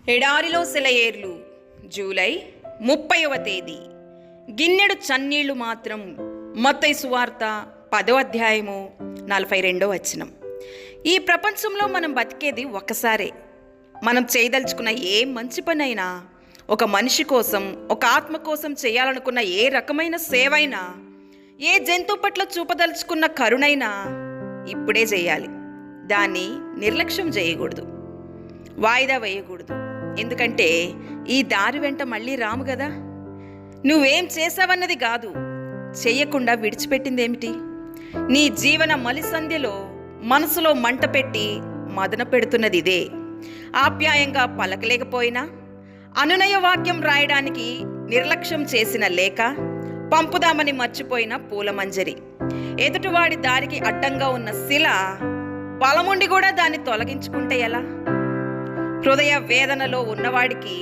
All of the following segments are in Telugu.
ఎడారిలో సెలయేర్లు జూలై 30వ తేదీ. గిన్నెడు చన్నీళ్లు మాత్రం. మత్తయి సువార్త 10వ అధ్యాయము 42వ వచనం. ఈ ప్రపంచంలో మనం బతికేది ఒక్కసారే. మనం చేయదలుచుకున్న ఏ మంచి పనైనా, ఒక మనిషి కోసం, ఒక ఆత్మ కోసం చేయాలనుకున్న ఏ రకమైన సేవైనా, ఏ జంతువు పట్ల చూపదలుచుకున్న కరుణైనా ఇప్పుడే చేయాలి. దాన్ని నిర్లక్ష్యం చేయకూడదు, వాయిదా వేయకూడదు. ఎందుకంటే ఈ దారి వెంట మళ్ళీ రాము కదా. నువ్వేం చేసావన్నది కాదు, చెయ్యకుండా విడిచిపెట్టిందేమిటి? నీ జీవన మలిసంధ్యలో మనసులో మంట పెట్టి మదన పెడుతున్నది ఇదే. ఆప్యాయంగా పలకలేకపోయినా, అనునయ వాక్యం రాయడానికి నిర్లక్ష్యం చేసిన లేఖ, పంపుదామని మర్చిపోయిన పూలమంజరి, ఎదుటివాడి దారికి అడ్డంగా ఉన్న శిల, బలముండి కూడా దాన్ని తొలగించుకుంటే ఎలా? హృదయ వేదనలో ఉన్నవాడికి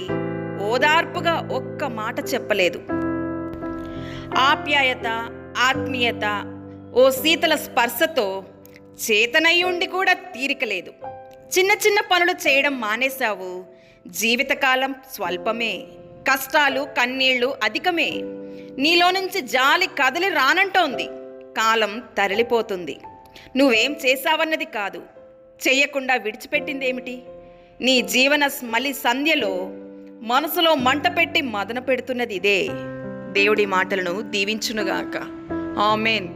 ఓదార్పుగా ఒక్క మాట చెప్పలేదు. ఆప్యాయత, ఆత్మీయత, ఓ శీతల స్పర్శతో చేతనయ్యుండి కూడా తీరికలేదు. చిన్న చిన్న పనులు చేయడం మానేశావు. జీవితకాలం స్వల్పమే, కష్టాలు కన్నీళ్లు అధికమే. నీలో నుంచి జాలి కదిలి రానంటోంది. కాలం తరలిపోతుంది. నువ్వేం చేశావన్నది కాదు, చెయ్యకుండా విడిచిపెట్టిందేమిటి? నీ జీవన మలి సంధ్యలో మనసులో మంట పెట్టి మదన పెడుతున్నది ఇదే. దేవుడి మాటలను దీవించునుగాక. ఆమేన్.